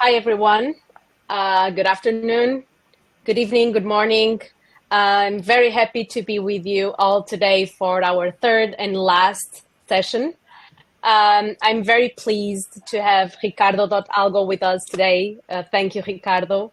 Hi, everyone. Good afternoon, good evening, good morning. I'm very happy to be with you all today for our third and last session. I'm very pleased to have Ricardo.algo with us today. Thank you, Ricardo.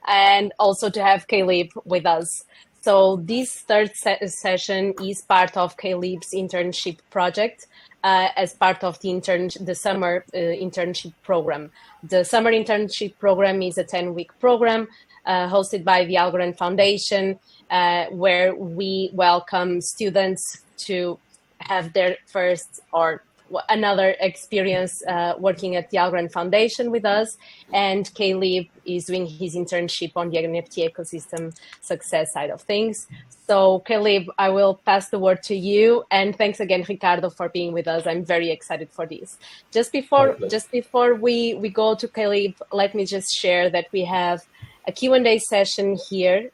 And also to have Caleb with us. So this third session is part of Caleb's internship project as part of the summer internship program. The summer internship program is a 10-week program hosted by the Algorand Foundation, where we welcome students to have their first or another experience working at the Algorand Foundation with us. And Caleb is doing his internship on the NFT ecosystem success side of things. So Caleb, I will pass the word to you. And thanks again, Ricardo, for being with us. I'm very excited for this. Just My before pleasure. just before we go to Caleb, let me just share that we have a Q&A session here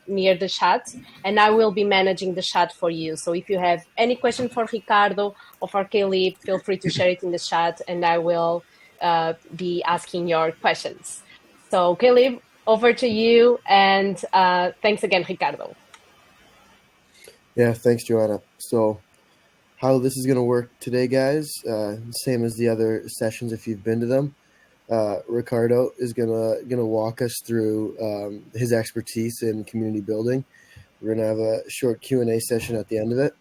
near the chat, and I will be managing the chat for you. So if you have any question for Ricardo or for Caleb, feel free to share it in the chat, and I will be asking your questions. So Caleb, over to you, and thanks again, Ricardo. Yeah, thanks, Joanna. So, how this is going to work today, guys, same as the other sessions if you've been to them. Ricardo is gonna walk us through his expertise in community building. We're gonna have a short Q&A session at the end of it.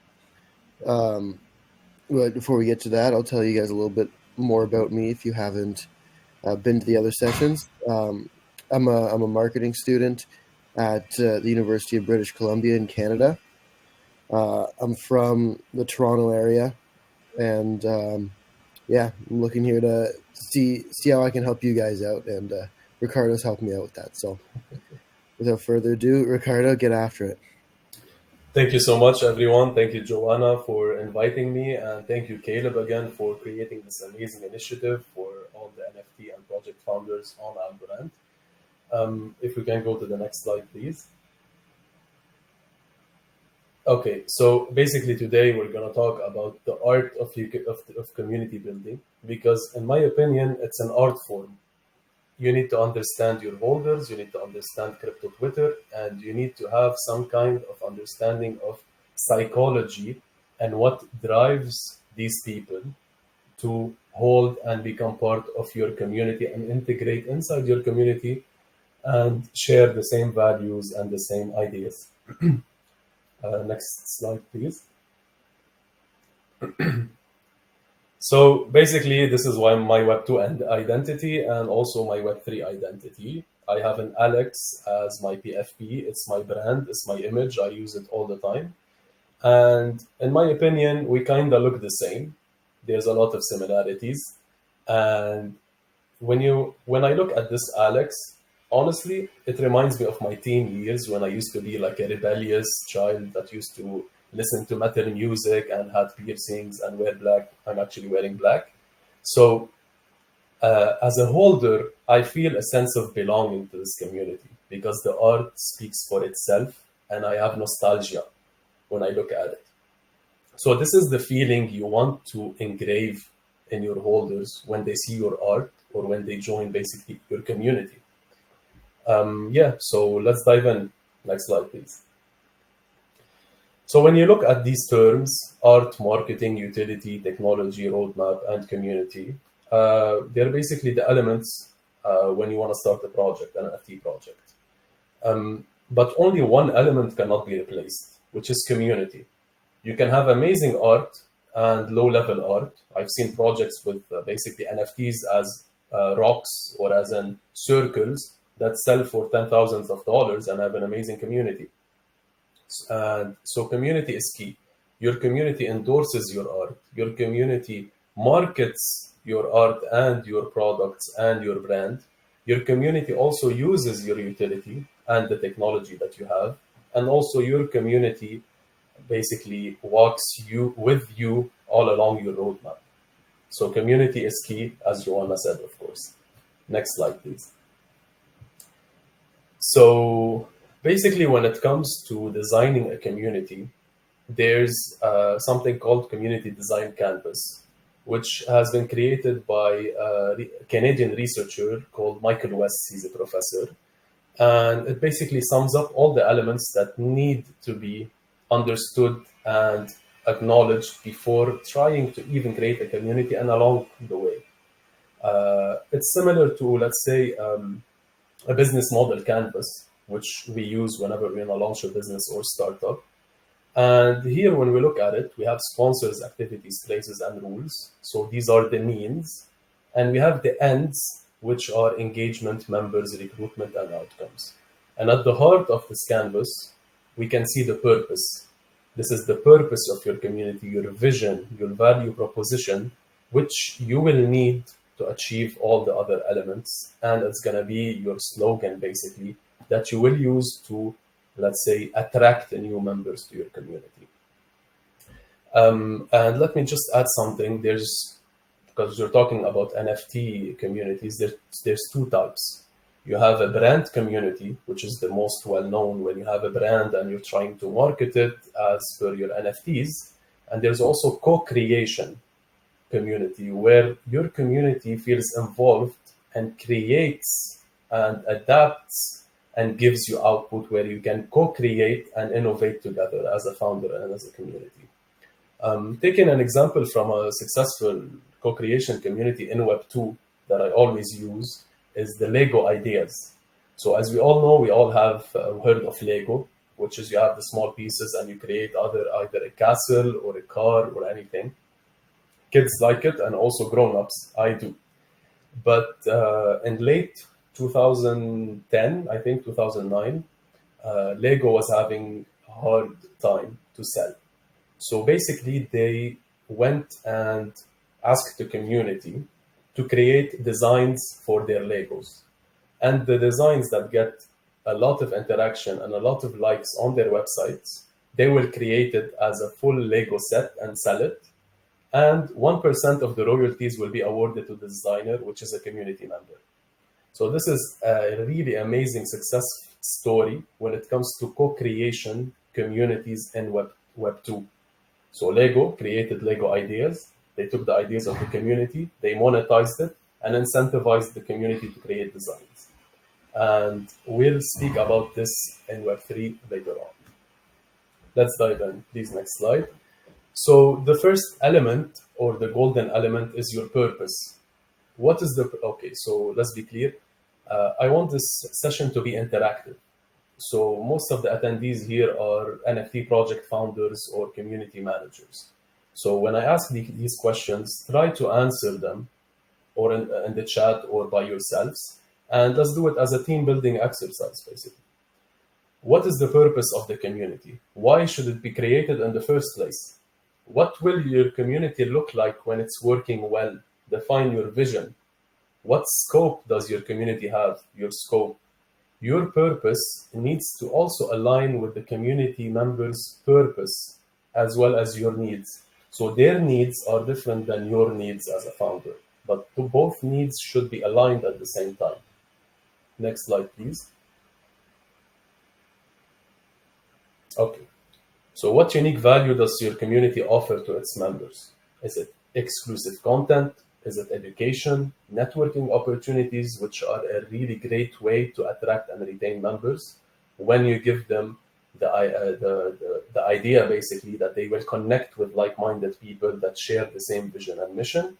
But before we get to that, I'll tell you guys a little bit more about me if you haven't been to the other sessions. I'm a marketing student at the University of British Columbia in Canada. I'm from the Toronto area, and yeah, I'm looking here to see how I can help you guys out, and Ricardo's helping me out with that. So, without further ado, Ricardo, get after it. Thank you so much, everyone. Thank you, Joanna, for inviting me. And thank you, Caleb, again, for creating this amazing initiative for all the NFT and project founders on Algorand. If we can go to the next slide, please. Okay, so basically today we're going to talk about the art of community building, because in my opinion, it's an art form. You need to understand your holders, you need to understand crypto Twitter, and you need to have some kind of understanding of psychology and what drives these people to hold and become part of your community and integrate inside your community and share the same values and the same ideas. Next slide, please. So basically, this is why my Web2 identity and also my Web3 identity. I have an Alex as my PFP. It's my brand, it's my image. I use it all the time. And in my opinion, we kind of look the same. There's a lot of similarities. And when I look at this Alex, honestly, it reminds me of my teen years when I used to be like a rebellious child that used to listen to metal music and had piercings and wear black. I'm actually wearing black. So as a holder, I feel a sense of belonging to this community because the art speaks for itself and I have nostalgia when I look at it. So this is the feeling you want to engrave in your holders when they see your art or when they join basically your community. Yeah, so let's dive in. Next slide, please. So when you look at these terms, art, marketing, utility, technology, roadmap, and community, they're basically the elements when you want to start a project, an NFT project. But only one element cannot be replaced, which is community. You can have amazing art and low-level art. I've seen projects with basically NFTs as rocks or as in circles that sell for $10,000s and have an amazing community. And so community is key. Your community endorses your art. Your community markets your art and your products and your brand. Your community also uses your utility and the technology that you have. And also your community basically walks with you all along your roadmap. So community is key, as Joanna said, of course. Next slide, please. So basically, when it comes to designing a community, there's something called community design canvas. which has been created by a Canadian researcher called Michael West. He's a professor. And it basically sums up all the elements that need to be understood and acknowledged before trying to even create a community and along the way. It's similar to, let's say, a business model canvas, which we use whenever we want to launch a business or startup. And here, when we look at it, we have sponsors, activities, places, and rules. So these are the means. And we have the ends, which are engagement, members, recruitment, and outcomes. And at the heart of this canvas, we can see the purpose. This is the purpose of your community, your vision, your value proposition, which you will need to achieve all the other elements. And it's going to be your slogan, basically, that you will use to, let's say, attract new members to your community. And let me just add something. Because you're talking about NFT communities, there's two types. You have a brand community, which is the most well-known when you have a brand and you're trying to market it as per your NFTs. And there's also co-creation community, where your community feels involved and creates and adapts and gives you output where you can co-create and innovate together as a founder and as a community. Taking an example from a successful co-creation community in Web2 that I always use is the Lego ideas. So as we all know, we all have heard of Lego, which is you have the small pieces and you create either a castle or a car or anything. Kids like it and also grown-ups, I do. But in late 2010, I think 2009, Lego was having a hard time to sell. So basically, they went and asked the community to create designs for their Legos. And the designs that get a lot of interaction and a lot of likes on their websites, they will create it as a full Lego set and sell it. And 1% of the royalties will be awarded to the designer, which is a community member. So this is a really amazing success story when it comes to co-creation communities in Web 2. So Lego created Lego ideas. They took the ideas of the community, they monetized it, and incentivized the community to create designs. And we'll speak about this in Web3 later on. Let's dive in. Please, next slide. So the first element, or the golden element, is your purpose. What is okay, so let's be clear. I want this session to be interactive. So most of the attendees here are NFT project founders or community managers. So when I ask these questions, try to answer them or in the chat or by yourselves. And let's do it as a team building exercise, basically. What is the purpose of the community? Why should it be created in the first place? What will your community look like when it's working well? Define your vision. What scope does your community have? Your scope. Your purpose needs to also align with the community members' purpose as well as your needs. So their needs are different than your needs as a founder, but both needs should be aligned at the same time. Next slide, please. Okay. So what unique value does your community offer to its members? Is it exclusive content? Is it education, networking opportunities, which are a really great way to attract and retain members when you give them the idea, basically, that they will connect with like-minded people that share the same vision and mission,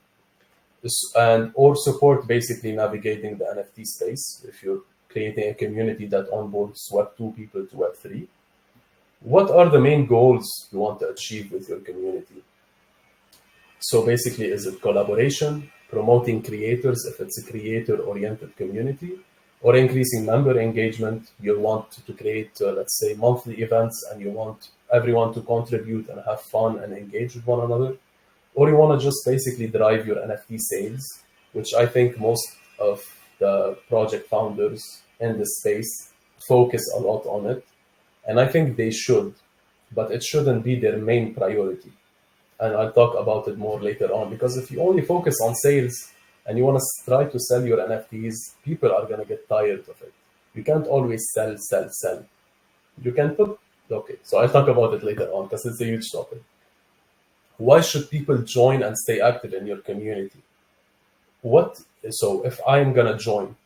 and or support basically navigating the NFT space if you're creating a community that onboards Web2 people to Web3. What are the main goals you want to achieve with your community? So basically, is it collaboration, promoting creators if it's a creator-oriented community, or increasing member engagement? You want to create, let's say, monthly events and you want everyone to contribute and have fun and engage with one another? Or you want to just basically drive your NFT sales, which I think most of the project founders in this space focus a lot on it. And I think they should, but it shouldn't be their main priority. And I'll talk about it more later on, because if you only focus on sales and you want to try to sell your NFTs, people are going to get tired of it. You can't always sell. You can put, okay, so I'll talk about it later on because it's a huge topic. Why should people join and stay active in your community? What so if I'm gonna join,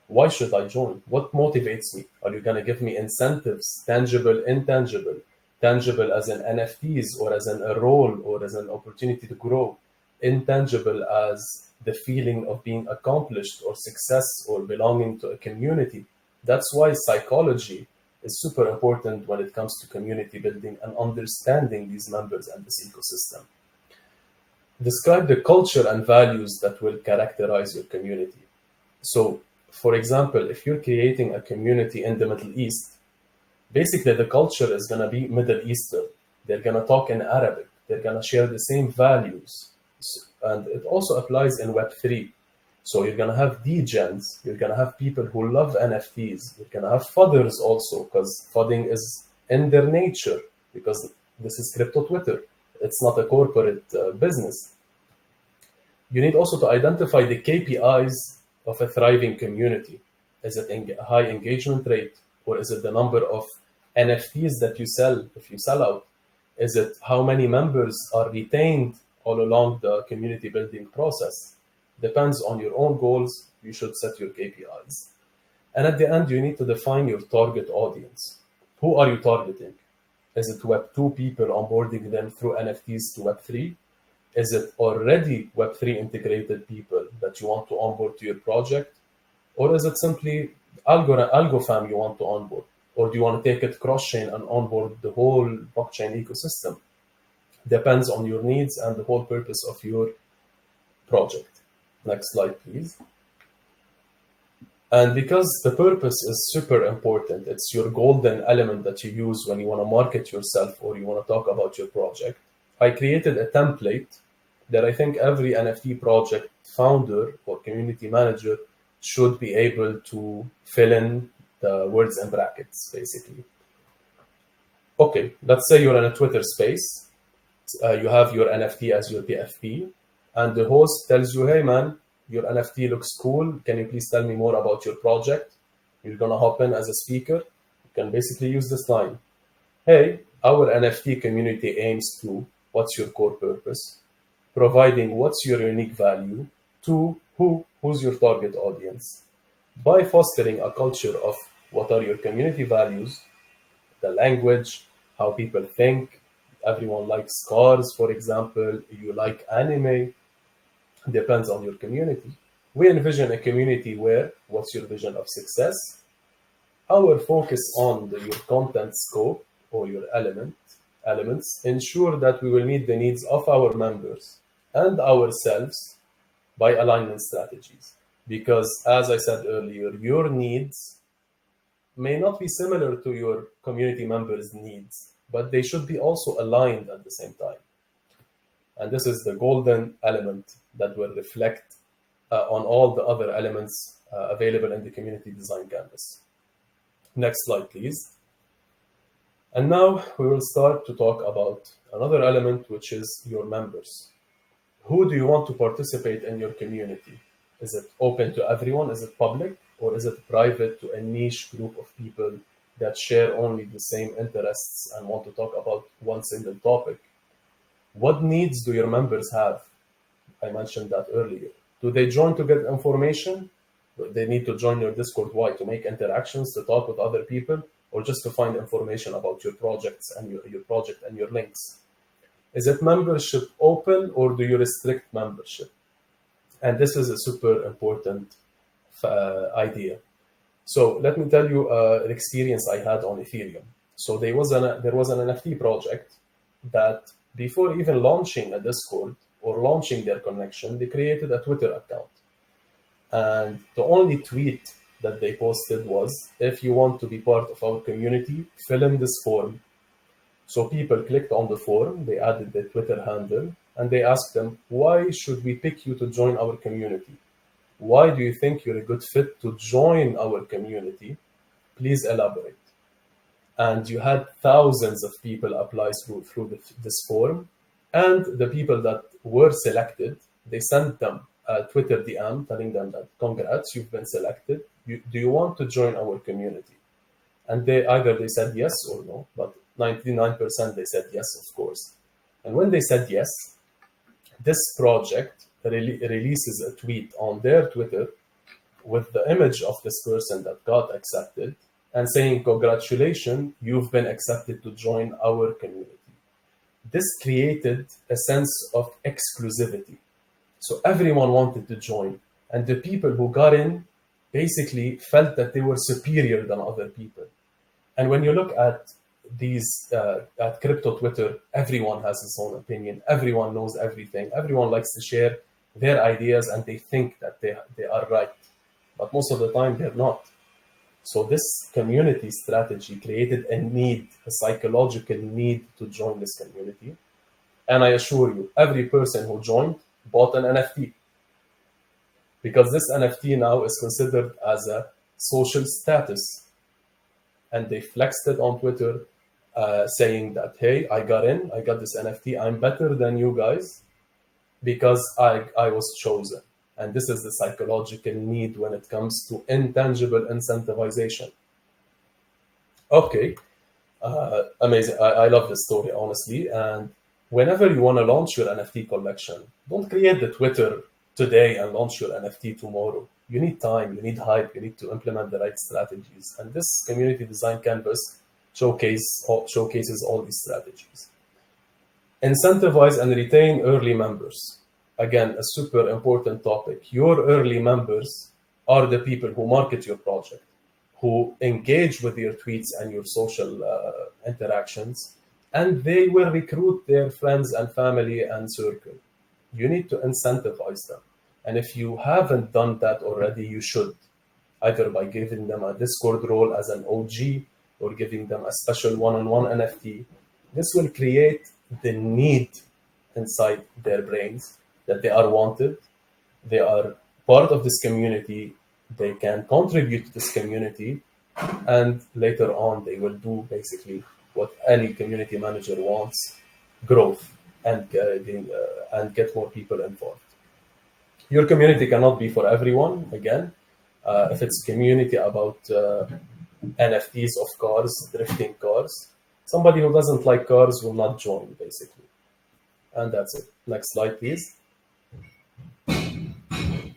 why should I join? What motivates me? Are you gonna give me incentives, tangible, intangible? Tangible as in NFTs or as in a role or as an opportunity to grow. Intangible as the feeling of being accomplished or success or belonging to a community. That's why psychology is super important when it comes to community building and understanding these members and this ecosystem. Describe the culture and values that will characterize your community. So, for example, if you're creating a community in the Middle East, basically the culture is going to be Middle Eastern. They're going to talk in Arabic. They're going to share the same values. And it also applies in Web3. So you're going to have degens. You're going to have people who love NFTs. You're going to have fudders also, because fudding is in their nature, because this is crypto Twitter. It's not a corporate business. You need also to identify the KPIs of a thriving community. Is it a high engagement rate, or is it the number of NFTs that you sell if you sell out? Is it how many members are retained all along the community building process? Depends on your own goals. You should set your KPIs. And at the end, you need to define your target audience. Who are you targeting? Is it Web2 people onboarding them through NFTs to Web3? Is it already Web3 integrated people that you want to onboard to your project? Or is it simply algo fam you want to onboard? Or do you want to take it cross-chain and onboard the whole blockchain ecosystem? Depends on your needs and the whole purpose of your project. Next slide, please. And because the purpose is super important, it's your golden element that you use when you want to market yourself or you want to talk about your project. I created a template that I think every NFT project founder or community manager should be able to fill in the words and brackets, basically. Okay, let's say you're in a Twitter space. You have your NFT as your PFP, and the host tells you, hey man, your NFT looks cool. Can you please tell me more about your project? You're going to hop in as a speaker. You can basically use this line. Hey, our NFT community aims to, what's your core purpose? Providing what's your unique value to who's your target audience. By fostering a culture of what are your community values, the language, how people think. Everyone likes cars, for example. You like anime. Depends on your community. We envision a community where, what's your vision of success? Our focus on your content scope or your elements ensure that we will meet the needs of our members and ourselves by alignment strategies. Because as I said earlier, your needs may not be similar to your community members' needs, but they should be also aligned at the same time. And this is the golden element that will reflect on all the other elements available in the community design canvas. Next slide, please. And now we will start to talk about another element, which is your members. Who do you want to participate in your community? Is it open to everyone? Is it public? Or is it private to a niche group of people that share only the same interests and want to talk about one single topic? What needs do your members have? I mentioned that earlier. Do they join to get information? They need to join your Discord. Why? To make interactions, to talk with other people, or just to find information about your projects and your project and your links? Is it membership open, or do you restrict membership? And this is a super important idea. So let me tell you an experience I had on Ethereum. So there was an NFT project that before even launching a Discord or launching their connection, they created a Twitter account. And the only tweet that they posted was, if you want to be part of our community, fill in this form. So people clicked on the form, they added their Twitter handle, and they asked them, why should we pick you to join our community? Why do you think you're a good fit to join our community? Please elaborate. And you had thousands of people apply through this form. And the people that were selected, they sent them a Twitter DM telling them that, congrats, you've been selected. Do you want to join our community? And they said yes or no, but 99% they said yes, of course. And when they said yes, this project releases a tweet on their Twitter with the image of this person that got accepted and saying, "Congratulations, you've been accepted to join our community." This created a sense of exclusivity. So everyone wanted to join. And the people who got in basically felt that they were superior than other people. And when you look at at crypto Twitter, everyone has his own opinion. Everyone knows everything. Everyone likes to share their ideas and they think that they are right. But most of the time, they're not. So this community strategy created a need, a psychological need to join this community. And I assure you, every person who joined bought an NFT, because this NFT now is considered as a social status. And they flexed it on Twitter, saying that, "Hey, I got in, I got this NFT, I'm better than you guys because I was chosen." And this is the psychological need when it comes to intangible incentivization. Okay, amazing. I love this story, honestly. And whenever you want to launch your NFT collection, don't create the Twitter today and launch your NFT tomorrow. You need time, you need hype, you need to implement the right strategies. And this community design canvas showcases all these strategies. Incentivize and retain early members. Again, a super important topic. Your early members are the people who market your project, who engage with your tweets and your social interactions, and they will recruit their friends and family and circle. You need to incentivize them. And if you haven't done that already, you should, either by giving them a Discord role as an OG or giving them a special one-on-one NFT. This will create the need inside their brains that they are wanted, they are part of this community, they can contribute to this community, and later on they will do basically what any community manager wants: growth and get more people involved. Your community cannot be for everyone. Again, if it's a community about NFTs of cars, drifting cars, somebody who doesn't like cars will not join, basically. And that's it. Next slide, please.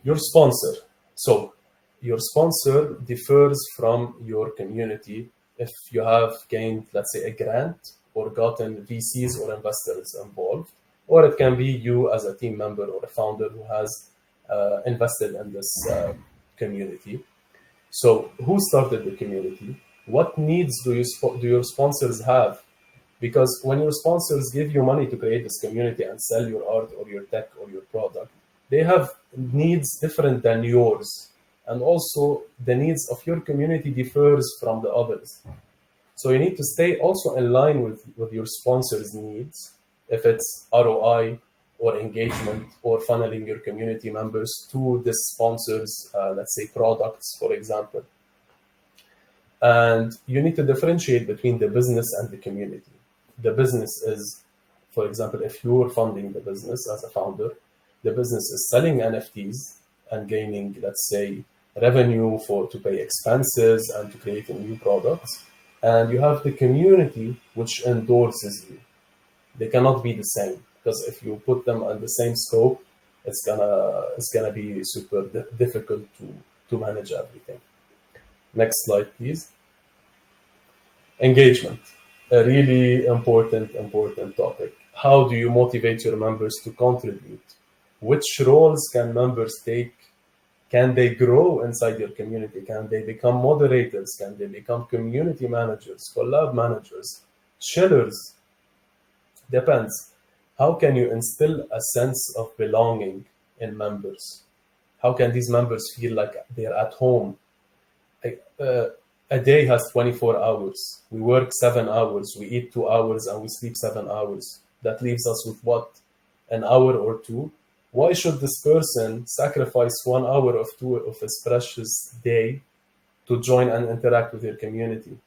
Your sponsor. So your sponsor differs from your community if you have gained, let's say, a grant or gotten VCs or investors involved, or it can be you as a team member or a founder who has invested in this community. So who started the community? What needs do your sponsors have? Because when your sponsors give you money to create this community and sell your art or your tech or your product, they have needs different than yours. And also the needs of your community differs from the others. So you need to stay also in line with your sponsors' needs, if it's ROI or engagement or funneling your community members to the sponsors, let's say products, for example. And you need to differentiate between the business and the community. The business is, for example, if you're funding the business as a founder, the business is selling NFTs and gaining, let's say, revenue to pay expenses and to create new products. And you have the community which endorses you. They cannot be the same, because if you put them on the same scope, it's gonna be super difficult to manage everything. Next slide, please. Engagement, a really important topic. How do you motivate your members to contribute? Which roles can members take? Can they grow inside your community? Can they become moderators? Can they become community managers, collab managers, chillers? Depends. How can you instill a sense of belonging in members? How can these members feel like they're at home? A day has 24 hours. We work 7 hours, we eat 2 hours, and we sleep 7 hours. That leaves us with what? An hour or two? Why should this person sacrifice 1 hour of his precious day to join and interact with your community?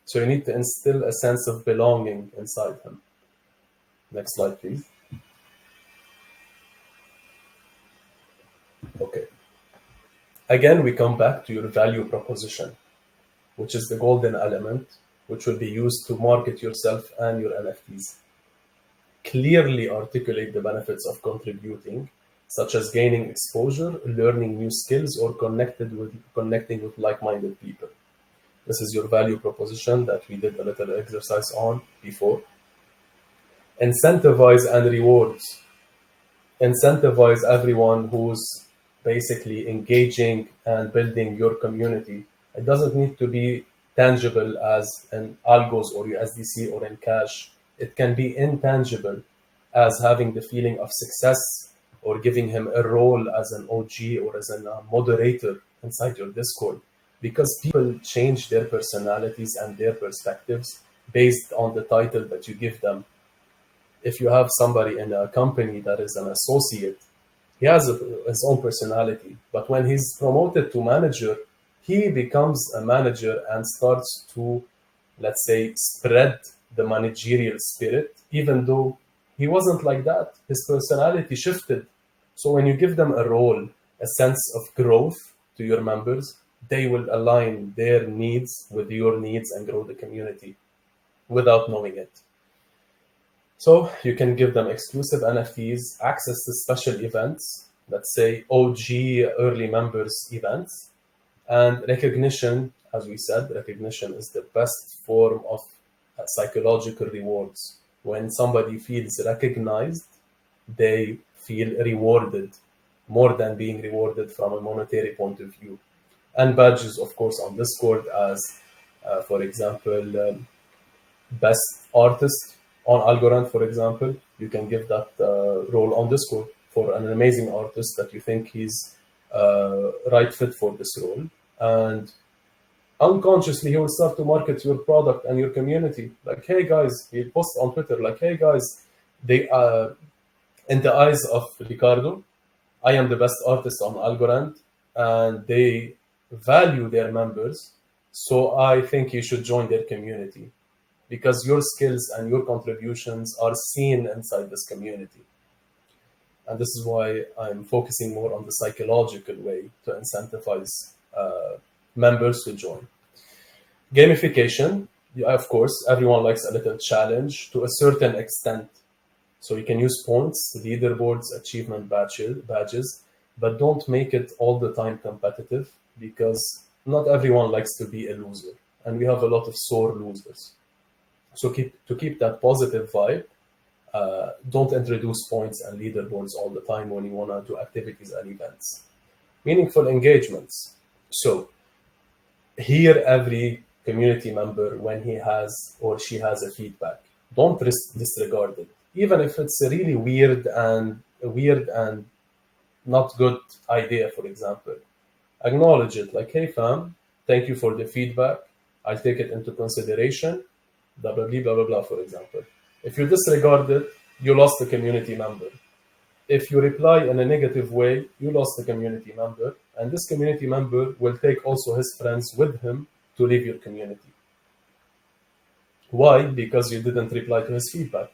So you need to instill a sense of belonging inside him. Next slide, please. Okay. Again, we come back to your value proposition, which is the golden element, which will be used to market yourself and your NFTs. clearly articulate the benefits of contributing, such as gaining exposure, learning new skills, or connecting with like-minded people. This is your value proposition that we did a little exercise on before. Incentivize and rewards. Incentivize everyone who's basically engaging and building your community. It doesn't need to be tangible as in algos or USDC or in cash. It can be intangible as having the feeling of success or giving him a role as an OG or as a moderator inside your Discord. Because people change their personalities and their perspectives based on the title that you give them. If you have somebody in a company that is an associate, he has his own personality. But when he's promoted to manager, he becomes a manager and starts to, let's say, spread the managerial spirit, even though he wasn't like that. His personality shifted. So when you give them a role, a sense of growth to your members, they will align their needs with your needs and grow the community without knowing it. So you can give them exclusive NFTs, access to special events, let's say OG early members events, and recognition. As we said, recognition is the best form of psychological rewards. When somebody feels recognized, they feel rewarded more than being rewarded from a monetary point of view. And badges, of course, on Discord as, for example, best artist on Algorand, for example, you can give that role on Discord for an amazing artist that you think he's right fit for this role. And unconsciously, he will start to market your product and your community. Like, hey guys, he posts on Twitter, like, hey guys, they in the eyes of Ricardo, I am the best artist on Algorand, and they value their members. So I think you should join their community, because your skills and your contributions are seen inside this community. And this is why I'm focusing more on the psychological way to incentivize members to join. Gamification, yeah, of course, everyone likes a little challenge to a certain extent. So you can use points, leaderboards, achievement badges, but don't make it all the time competitive, because not everyone likes to be a loser. And we have a lot of sore losers. So to keep that positive vibe, don't introduce points and leaderboards all the time when you want to do activities and events. Meaningful engagements. So hear every community member when he has or she has a feedback. Don't disregard it, even if it's a really weird and not good idea. For example, acknowledge it. Like, hey fam, thank you for the feedback. I'll take it into consideration. Blah, blah, blah, blah, blah, for example. If you disregard it, you lost a community member. If you reply in a negative way, you lost a community member, and this community member will take also his friends with him to leave your community. Why? Because you didn't reply to his feedback.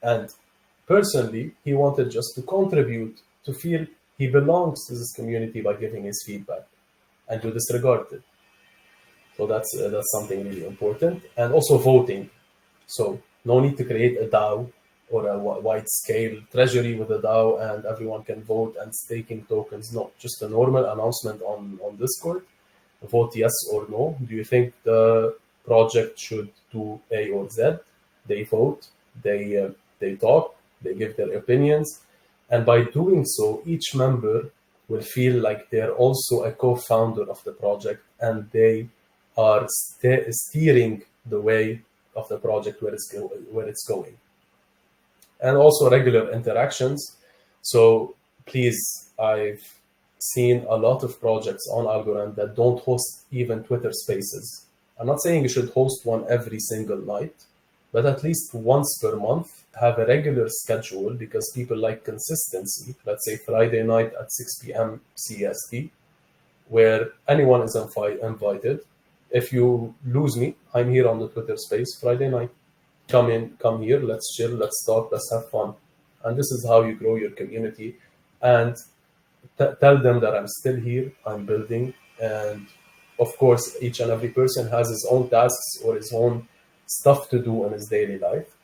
And personally, he wanted just to contribute, to feel he belongs to this community by giving his feedback, and you disregarded it. So that's something really important. And also voting. So no need to create a DAO or a wide-scale treasury with a DAO and everyone can vote and staking tokens. No, just a normal announcement on Discord. Vote yes or no. Do you think the project should do A or Z? They vote, they talk, they give their opinions. And by doing so, each member will feel like they're also a co-founder of the project, and they are steering the way of the project where it's going. And also regular interactions. So please, I've seen a lot of projects on Algorand that don't host even Twitter Spaces. I'm not saying you should host one every single night, but at least once per month, have a regular schedule, because people like consistency. Let's say Friday night at 6 p.m. CST, where anyone is invited. If you lose me, I'm here on the Twitter Space Friday night. Come here, let's chill, let's talk, let's have fun. And this is how you grow your community. And tell them that I'm still here, I'm building. And of course, each and every person has his own tasks or his own stuff to do in his daily life.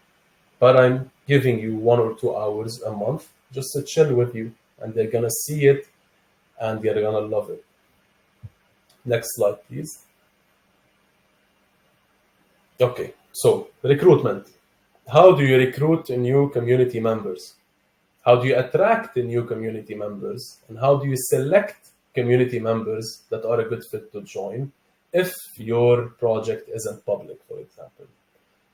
but I'm giving you 1 or 2 hours a month just to chill with you, and they're gonna see it and they're gonna love it. Next slide, please. Okay, so recruitment. How do you recruit new community members? How do you attract the new community members? And how do you select community members that are a good fit to join if your project isn't public, for example?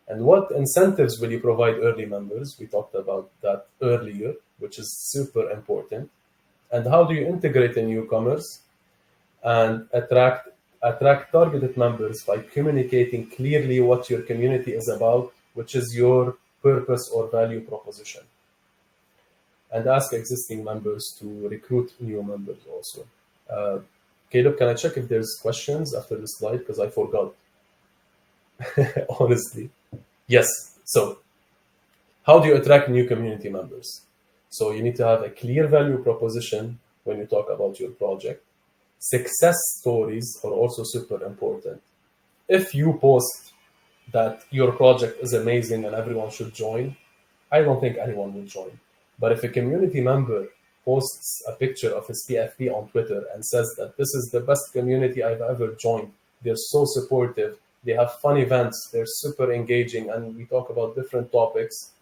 And what incentives will you provide early members? We talked about that earlier, which is super important. And how do you integrate the newcomers and attract targeted members by communicating clearly what your community is about, which is your purpose or value proposition? And ask existing members to recruit new members also. Caleb, can I check if there's questions after the slide? Because I forgot, honestly. Yes. So how do you attract new community members? So you need to have a clear value proposition when you talk about your project. Success stories are also super important. If you post that your project is amazing and everyone should join, I don't think anyone will join. But if a community member posts a picture of his PFP on Twitter and says that this is the best community I've ever joined, they're so supportive, they have fun events, they're super engaging, and we talk about different topics,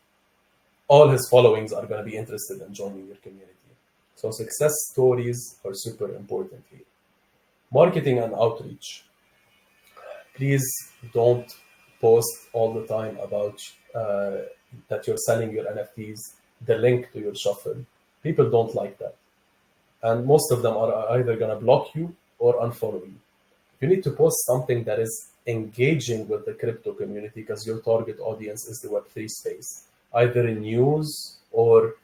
all his followings are going to be interested in joining your community. So success stories are super important here. Marketing and outreach. Please don't post all the time about that you're selling your NFTs, the link to your shuffle. People don't like that. And most of them are either going to block you or unfollow you. You need to post something that is engaging with the crypto community because your target audience is the Web3 space, either in news or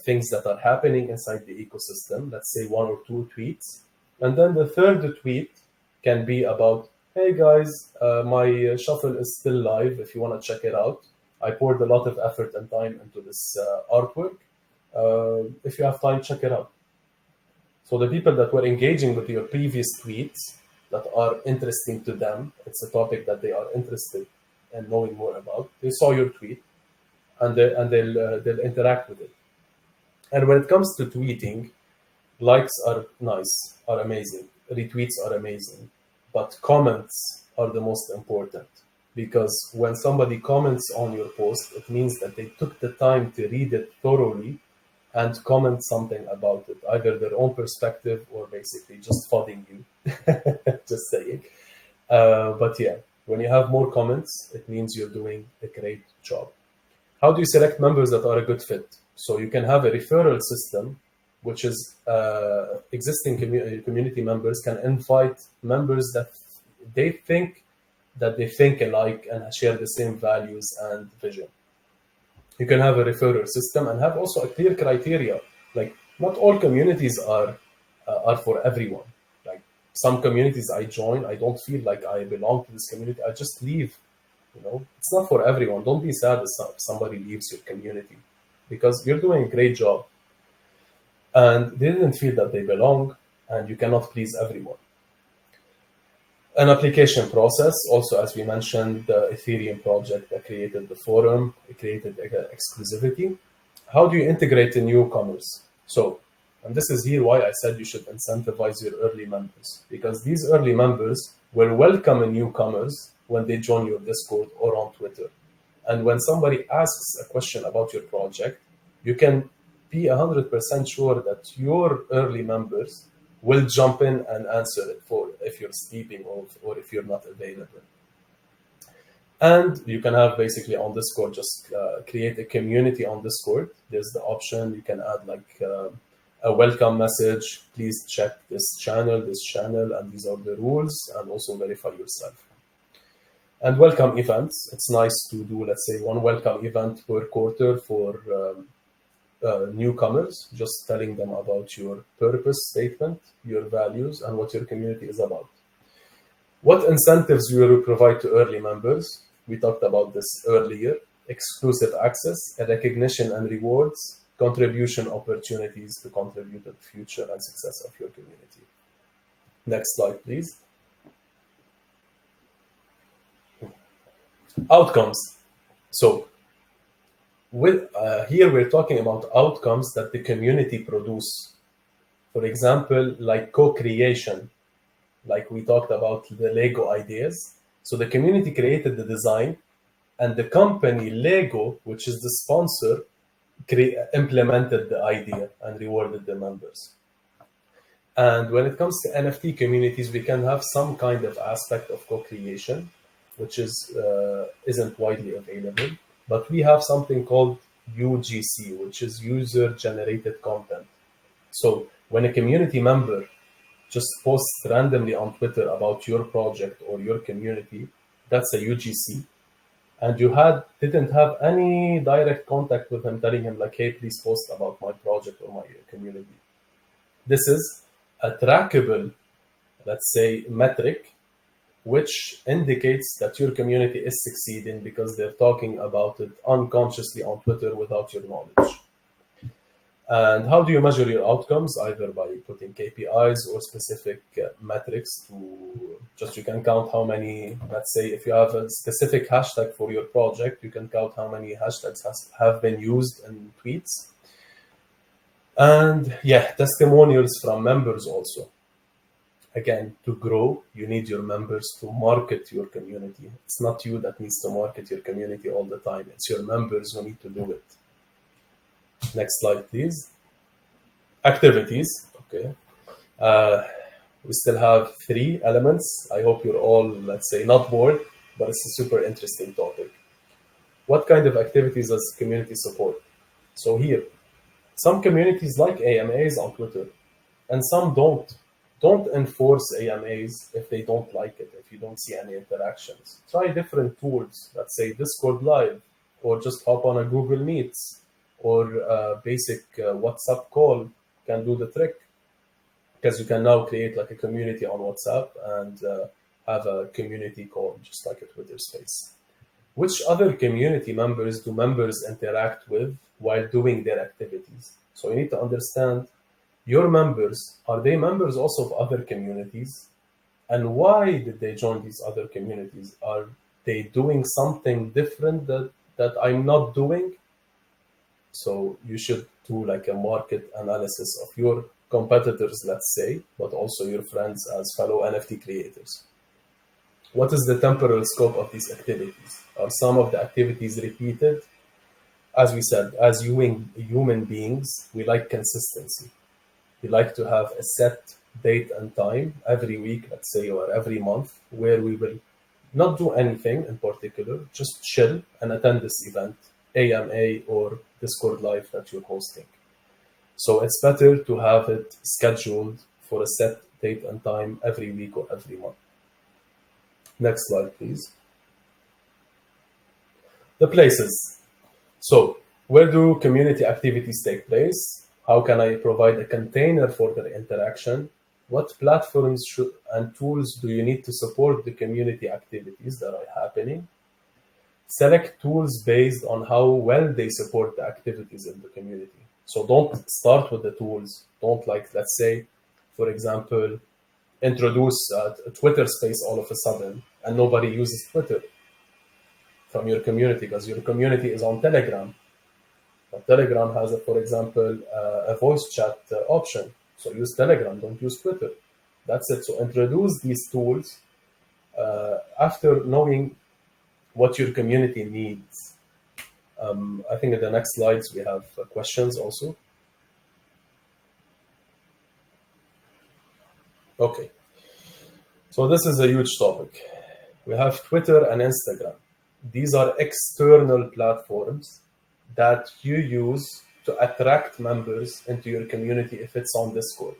things that are happening inside the ecosystem. Let's say 1 or 2 tweets. And then the third tweet can be about, hey guys, my shuffle is still live if you want to check it out. I poured a lot of effort and time into this artwork. If you have time, check it out. So the people that were engaging with your previous tweets that are interesting to them, it's a topic that they are interested in knowing more about. They saw your tweet and they'll interact with it. And when it comes to tweeting, likes are nice, are amazing. Retweets are amazing. But comments are the most important, because when somebody comments on your post, it means that they took the time to read it thoroughly and comment something about it, either their own perspective or basically just fudding you, just saying. But yeah, when you have more comments, it means you're doing a great job. How do you select members that are a good fit? So you can have a referral system, which is existing community members can invite members that they think alike and share the same values and vision. You can have a referral system and have also a clear criteria. Like, not all communities are for everyone. Like, some communities I join, I don't feel like I belong to this community. I just leave. It's not for everyone. Don't be sad if somebody leaves your community, because you're doing a great job and they didn't feel that they belong, and you cannot please everyone. An application process, also, as we mentioned, the Ethereum project that created the forum, it created exclusivity. How do you integrate the newcomers? So, and this is here why I said you should incentivize your early members, because these early members will welcome newcomers when they join your Discord or on Twitter. And when somebody asks a question about your project, you can be 100% sure that your early members will jump in and answer it for if you're sleeping or if you're not available. And you can have basically on Discord, just create a community on Discord. There's the option, you can add like a welcome message, please check this channel, and these are the rules, and also verify yourself. And welcome events. It's nice to do, let's say, one welcome event per quarter for newcomers, just telling them about your purpose statement, your values, and what your community is about. What incentives you will provide to early members? We talked about this earlier. Exclusive access, recognition and rewards, contribution opportunities to contribute to the future and success of your community. Next slide, please. Outcomes. So Here we're talking about outcomes that the community produce. For example, like co-creation, like we talked about the Lego ideas. So the community created the design, and the company Lego, which is the sponsor, implemented the idea and rewarded the members. And when it comes to NFT communities, we can have some kind of aspect of co-creation, which isn't widely available. But we have something called UGC, which is user-generated content. So when a community member just posts randomly on Twitter about your project or your community, that's a UGC. And you didn't have any direct contact with him telling him like, hey, please post about my project or my community. This is a trackable, let's say, metric, which indicates that your community is succeeding because they're talking about it unconsciously on Twitter without your knowledge. And how do you measure your outcomes? Either by putting KPIs or specific metrics you can count how many, let's say, if you have a specific hashtag for your project, you can count how many hashtags have been used in tweets. And yeah, testimonials from members also. Again, to grow, you need your members to market your community. It's not you that needs to market your community all the time. It's your members who need to do it. Next slide, please. Activities. Okay. We still have 3 elements. I hope you're all, let's say, not bored, but it's a super interesting topic. What kind of activities does community support? So here, some communities like AMAs on Twitter, and some don't. Don't enforce AMAs if they don't like it, if you don't see any interactions. Try different tools, let's say Discord Live, or just hop on a Google Meets, or a basic WhatsApp call can do the trick. Because you can now create like a community on WhatsApp and have a community call, just like a Twitter space. Which other community members do members interact with while doing their activities? So you need to understand your members, are they members also of other communities? And why did they join these other communities? Are they doing something different that I'm not doing? So you should do like a market analysis of your competitors, let's say, but also your friends as fellow NFT creators. What is the temporal scope of these activities? Are some of the activities repeated? As we said, as human beings, we like consistency. We like to have a set date and time every week, let's say, or every month, where we will not do anything in particular, just chill and attend this event, AMA or Discord Live that you're hosting. So it's better to have it scheduled for a set date and time every week or every month. Next slide, please. The places. So where do community activities take place? How can I provide a container for their interaction? What platforms and tools do you need to support the community activities that are happening? Select tools based on how well they support the activities in the community. So don't start with the tools. Don't let's say, for example, introduce a Twitter space all of a sudden and nobody uses Twitter from your community because your community is on Telegram. But Telegram has, for example, a voice chat option. So use Telegram, don't use Twitter. That's it. So introduce these tools after knowing what your community needs. I think in the next slides we have questions also. Okay. So this is a huge topic. We have Twitter and Instagram. These are external platforms that you use to attract members into your community if it's on Discord.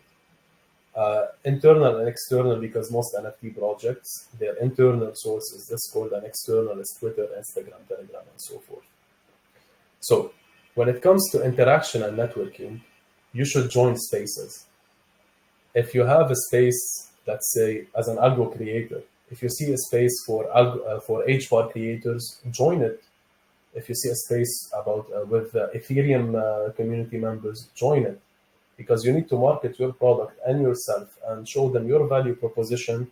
Internal and external, because most NFT projects, their internal source is Discord and external is Twitter, Instagram, Telegram, and so forth. So when it comes to interaction and networking, you should join spaces. If you have a space, let's say, as an algo creator, if you see a space for HBAR creators, join it. If you see a space with Ethereum community members, join it. Because you need to market your product and yourself and show them your value proposition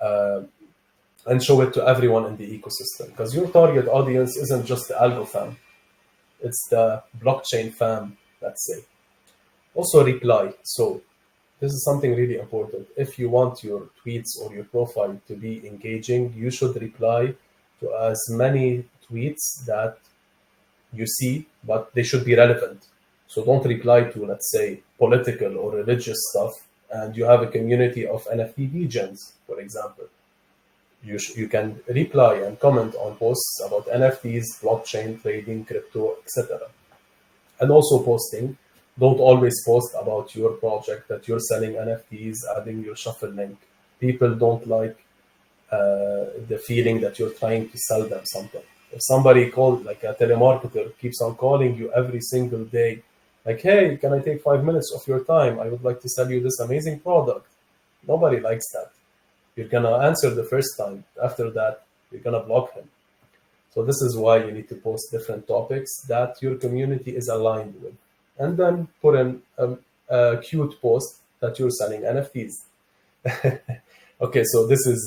and show it to everyone in the ecosystem. Because your target audience isn't just the algo fan. It's the blockchain fam, let's say. Also reply. So this is something really important. If you want your tweets or your profile to be engaging, you should reply to as many tweets that you see, but they should be relevant. So don't reply to, let's say, political or religious stuff, and you have a community of NFT degens, for example. You can reply and comment on posts about NFTs, blockchain, trading, crypto, etc. And also posting. Don't always post about your project that you're selling NFTs, adding your shuffle link. People don't like the feeling that you're trying to sell them something. If somebody called, like a telemarketer, keeps on calling you every single day, like, hey, can I take 5 minutes of your time? I would like to sell you this amazing product. Nobody likes that. You're gonna answer the first time. After that, you're gonna block him. So this is why you need to post different topics that your community is aligned with. And then put in a cute post that you're selling NFTs. Okay, so this is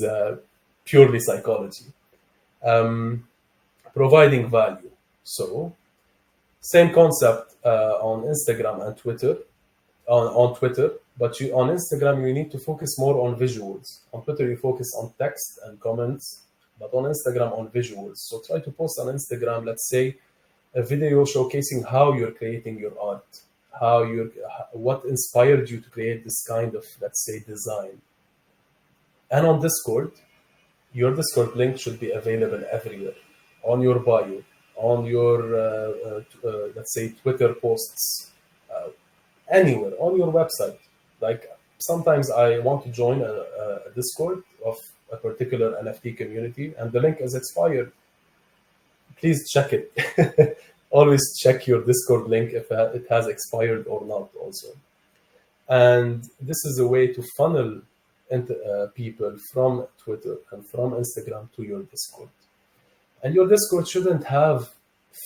purely psychology. Providing value. So same concept on Instagram and Twitter. On Twitter, but on Instagram you need to focus more on visuals. On Twitter you focus on text and comments, but on Instagram on visuals. So try to post on Instagram, let's say, a video showcasing how you're creating your art, what inspired you to create this kind of, let's say, design. And on Discord, your Discord link should be available everywhere, on your bio, on your, let's say, Twitter posts, anywhere, on your website. Like sometimes I want to join a Discord of a particular NFT community and the link is expired. Please check it. Always check your Discord link if it has expired or not also. And this is a way to funnel people from Twitter and from Instagram to your Discord. And your Discord shouldn't have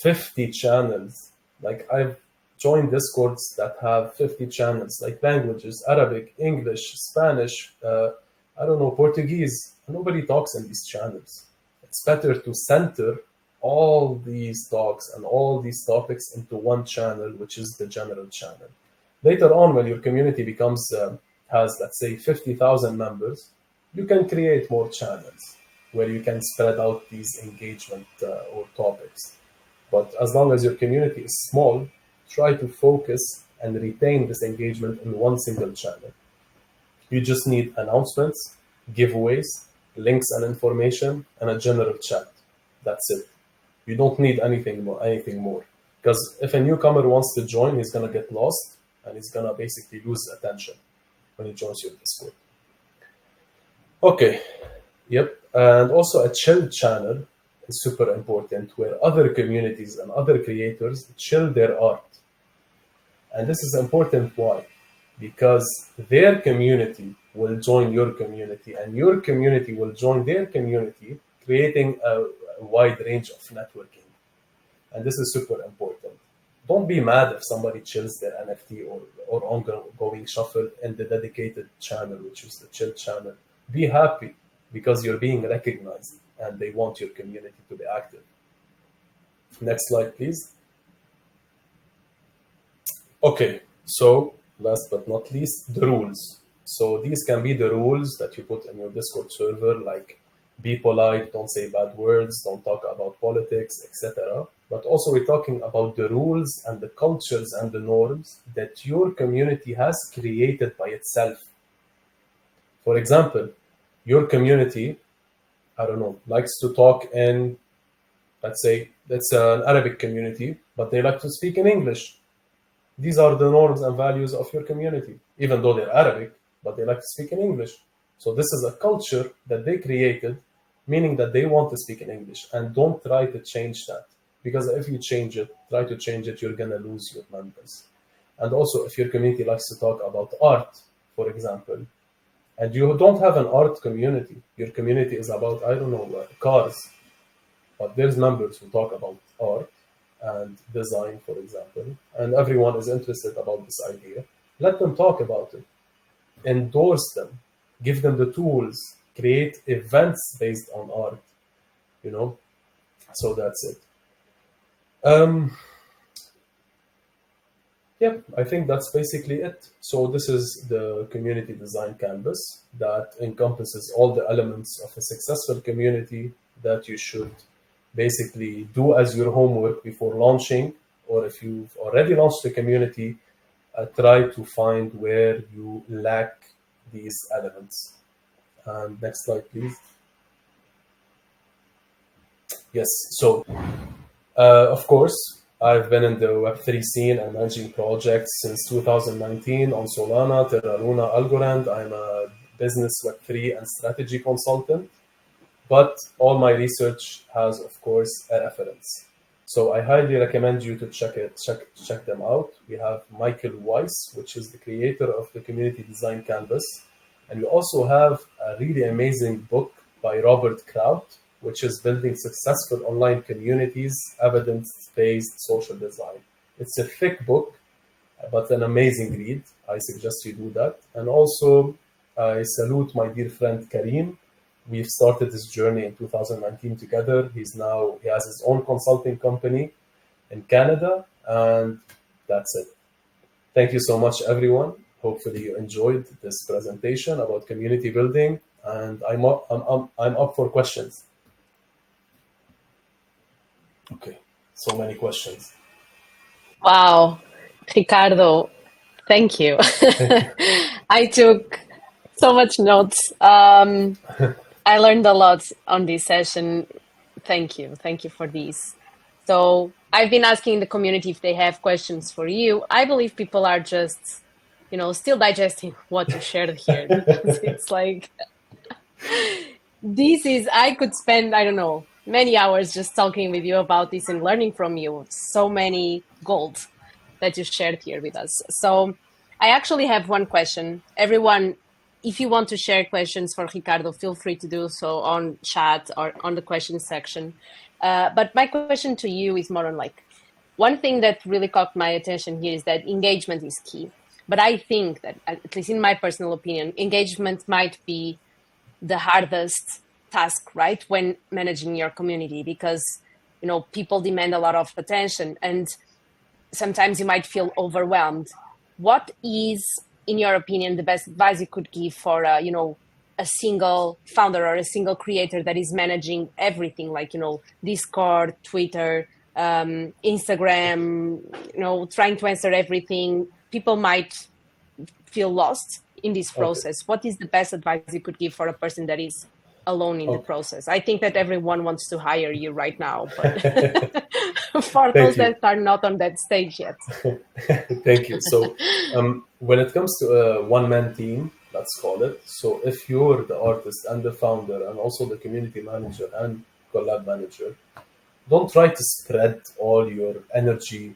50 channels. Like I've joined Discords that have 50 channels, like languages, Arabic, English, Spanish, I don't know, Portuguese. Nobody talks in these channels. It's better to center all these talks and all these topics into one channel, which is the general channel. Later on, when your community has, let's say, 50,000 members, you can create more channels where you can spread out these engagement or topics. But as long as your community is small, try to focus and retain this engagement in one single channel. You just need announcements, giveaways, links and information, and a general chat. That's it. You don't need anything more. Because if a newcomer wants to join, he's going to get lost and he's going to basically lose attention when he joins your Discord. Okay. Yep. And also a chill channel is super important, where other communities and other creators chill their art. And this is important. Why? Because their community will join your community and your community will join their community, creating a wide range of networking. And this is super important. Don't be mad if somebody chills their NFT or ongoing shuffle in the dedicated channel, which is the chill channel. Be happy because you're being recognized and they want your community to be active. Next slide, please. Okay, so last but not least, the rules. So these can be the rules that you put in your Discord server, like be polite, don't say bad words, don't talk about politics, etc. But also we're talking about the rules and the cultures and the norms that your community has created by itself. For example, your community, I don't know, likes to talk in, let's say, it's an Arabic community, but they like to speak in English. These are the norms and values of your community, even though they're Arabic, but they like to speak in English. So this is a culture that they created, meaning that they want to speak in English. And don't try to change that, because if you try to change it, you're going to lose your members. And also, if your community likes to talk about art, for example, and you don't have an art community, your community is about, I don't know, cars, but there's members who talk about art and design, for example, and everyone is interested about this idea. Let them talk about it. Endorse them. Give them the tools. Create events based on art. So that's it. Yep, I think that's basically it. So this is the community design canvas that encompasses all the elements of a successful community that you should basically do as your homework before launching, or if you've already launched the community, try to find where you lack these elements. And next slide, please. Yes, so of course, I've been in the Web3 scene and managing projects since 2019 on Solana, Terra Luna, Algorand. I'm a business Web3 and strategy consultant, but all my research has, of course, a reference. So I highly recommend you to check them out. We have Michael Weiss, which is the creator of the Community Design Canvas. And we also have a really amazing book by Robert Kraut, which is Building Successful Online Communities, Evidence-Based Social Design. It's a thick book, but an amazing read. I suggest you do that. And also, I salute my dear friend Karim. We've started this journey in 2019 together. He has his own consulting company in Canada, and that's it. Thank you so much, everyone. Hopefully you enjoyed this presentation about community building, and I'm up for questions. Okay, so many questions. Wow, Ricardo, thank you. I took so much notes. I learned a lot on this session. Thank you for this. So I've been asking the community if they have questions for you. I believe people are just, still digesting what you shared here, because it's like, I could spend, I don't know, many hours just talking with you about this and learning from you. So many gold that you shared here with us. So I actually have one question. Everyone, if you want to share questions for Ricardo, feel free to do so on chat or on the question section. But my question to you is more on like, one thing that really caught my attention here is that engagement is key. But I think that, at least in my personal opinion, engagement might be the hardest task, right, when managing your community, because people demand a lot of attention and sometimes you might feel overwhelmed. What is, in your opinion, the best advice you could give for a single founder or a single creator that is managing everything, like Discord, Twitter, Instagram, trying to answer everything? People might feel lost in this process. Okay. What is the best advice you could give for a person that is alone in the process? I think that everyone wants to hire you right now, but for those that are not on that stage yet. Thank you. So when it comes to a one-man team, let's call it, so if you're the artist and the founder and also the community manager and collab manager, don't try to spread all your energy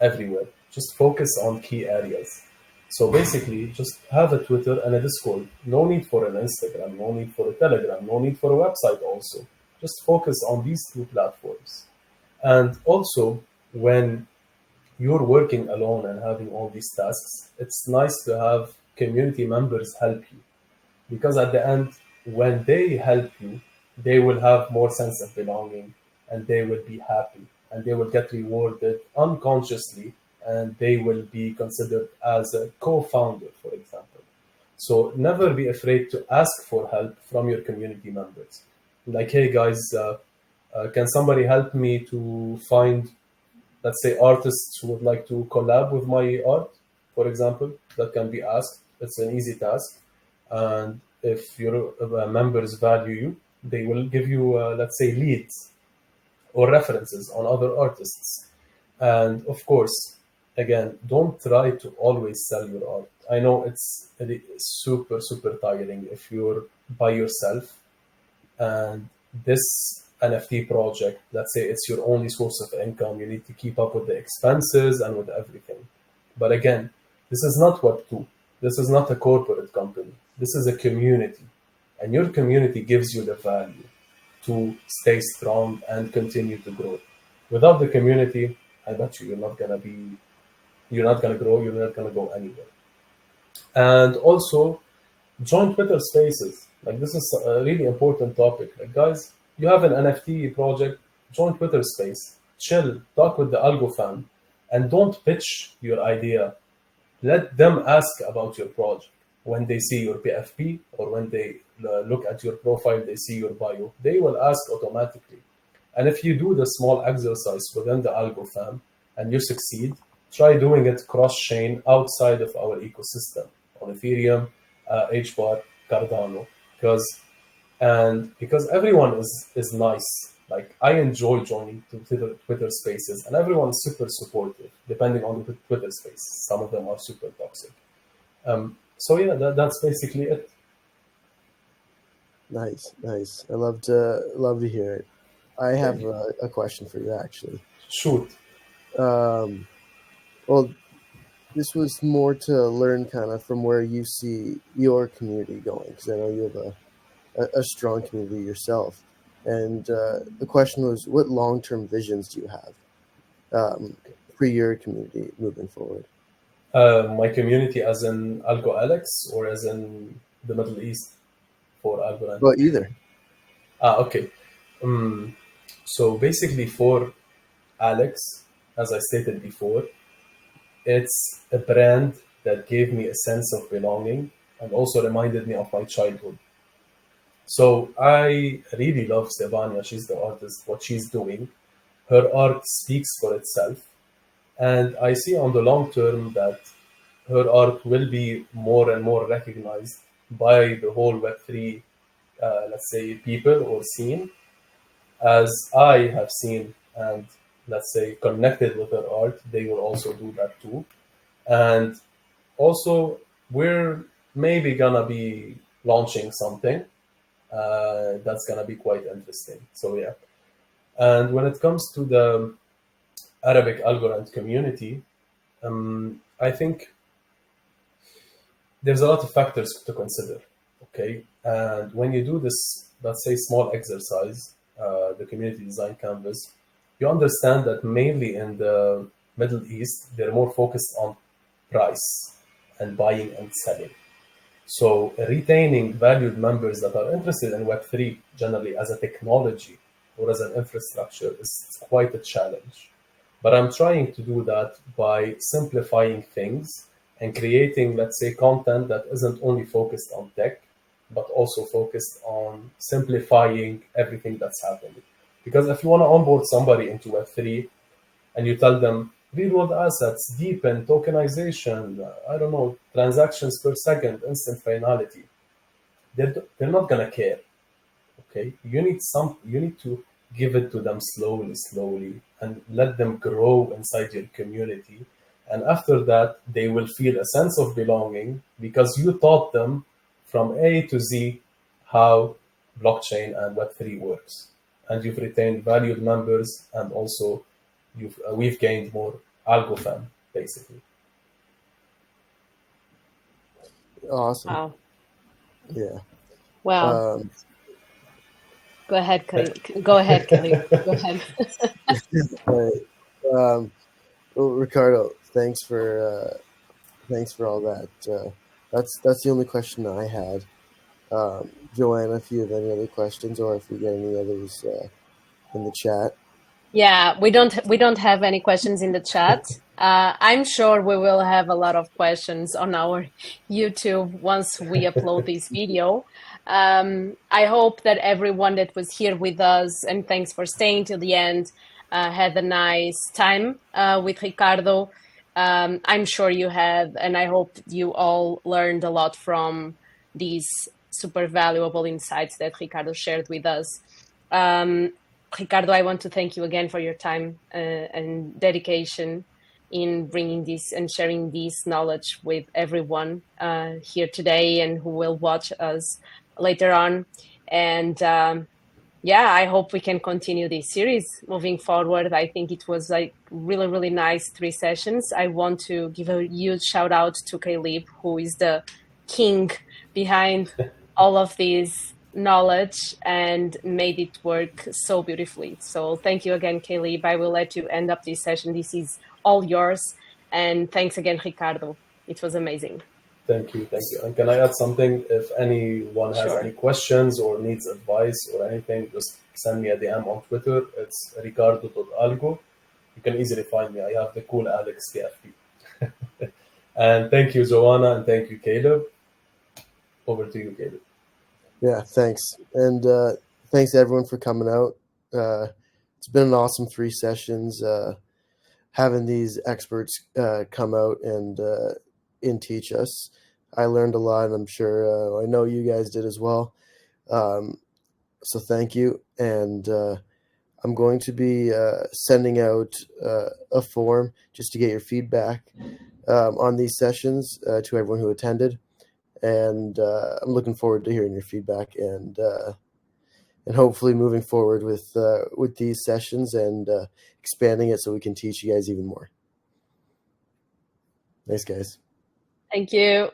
everywhere. Just focus on key areas. So basically, just have a Twitter and a Discord. No need for an Instagram, no need for a Telegram, no need for a website also. Just focus on these two platforms. And also, when you're working alone and having all these tasks, it's nice to have community members help you. Because at the end, when they help you, they will have more sense of belonging and they will be happy and they will get rewarded unconsciously, and they will be considered as a co-founder, for example. So never be afraid to ask for help from your community members. Like, hey guys, can somebody help me to find, let's say, artists who would like to collab with my art, for example? That can be asked. It's an easy task. And if your members value you, they will give you, let's say, leads or references on other artists. And of course, again, don't try to always sell your art. I know it's super, super tiring if you're by yourself and this NFT project, let's say it's your only source of income, you need to keep up with the expenses and with everything. But again, this is not Web2. This is not a corporate company. This is a community. And your community gives you the value to stay strong and continue to grow. Without the community, I bet you're not gonna grow, you're not gonna go anywhere. And also, join Twitter Spaces. Like, this is a really important topic. Like, guys, you have an NFT project, join Twitter Space, chill, talk with the algo fan, and don't pitch your idea. Let them ask about your project. When they see your PFP or when they look at your profile, they see your bio, they will ask automatically. And if you do the small exercise within the Algo fam and you succeed, try doing it cross-chain outside of our ecosystem on Ethereum, HBAR, Cardano, because everyone is nice. Like I enjoy joining Twitter spaces, and everyone is super supportive. Depending on the Twitter space, some of them are super toxic. So yeah, that's basically it. Nice, nice. I love to hear it. I have a question for you, actually. Shoot. Well, this was more to learn kind of from where you see your community going, because I know you have a strong community yourself. And the question was, what long-term visions do you have for your community moving forward? My community, as in Algo Alex, or as in the Middle East for Algorand? Well, either. Okay. So basically, for Alex, as I stated before, it's a brand that gave me a sense of belonging and also reminded me of my childhood. So I really love Stefania. She's the artist, what she's doing. Her art speaks for itself. And I see on the long term that her art will be more and more recognized by the whole Web3, let's say, people or scene, as I have seen and, let's say, connected with her art. They will also do that too. And also, we're maybe gonna be launching something that's gonna be quite interesting. So yeah. And when it comes to the Arabic Algorand community, I think there's a lot of factors to consider. Okay, and when you do this, let's say, small exercise, the community design canvas, you understand that mainly in the Middle East, they're more focused on price and buying and selling. So retaining valued members that are interested in Web3 generally as a technology or as an infrastructure is quite a challenge. But I'm trying to do that by simplifying things and creating, let's say, content that isn't only focused on tech, but also focused on simplifying everything that's happening. Because if you want to onboard somebody into Web3 and you tell them real world assets, deepen, tokenization, I don't know, transactions per second, instant finality, they're not gonna care. Okay, you need to give it to them slowly, and let them grow inside your community. And after that, they will feel a sense of belonging because you taught them from A to Z how blockchain and Web3 works. And you've retained valued members, and also we've gained more algo fam, basically. Awesome. Wow. Yeah. Wow. Go ahead, Kelly. Go ahead, Kelly. Go ahead. Well, Ricardo, thanks for all that. That's the only question I had. Joanna, if you have any other questions, or if we get any others in the chat. Yeah, we don't have any questions in the chat. I'm sure we will have a lot of questions on our YouTube once we upload this video. I hope that everyone that was here with us, and thanks for staying till the end, had a nice time with Ricardo. I'm sure you have, and I hope you all learned a lot from these super valuable insights that Ricardo shared with us. Ricardo, I want to thank you again for your time and dedication in bringing this and sharing this knowledge with everyone here today and who will watch us later on. And yeah, I hope we can continue this series moving forward. I think it was like really, really nice 3 sessions. I want to give a huge shout out to Caleb, who is the king behind all of this knowledge and made it work so beautifully. So thank you again, Caleb. I will let you end up this session. This is all yours. And thanks again, Ricardo. It was amazing. Thank you. And can I add something? If anyone has Sure. any questions or needs advice or anything, just send me a DM on Twitter. It's ricardo.algo. You can easily find me. I have the cool Alex KFP. And thank you, Joanna, and thank you, Caleb. Over to you, Caleb. Yeah, thanks. And thanks everyone for coming out. It's been an awesome 3 sessions. Having these experts come out and teach us. I learned a lot, and I'm sure I know you guys did as well. So thank you. And I'm going to be sending out a form just to get your feedback on these sessions to everyone who attended. And I'm looking forward to hearing your feedback and hopefully moving forward with these sessions and expanding it so we can teach you guys even more. Thanks, guys. Thank you.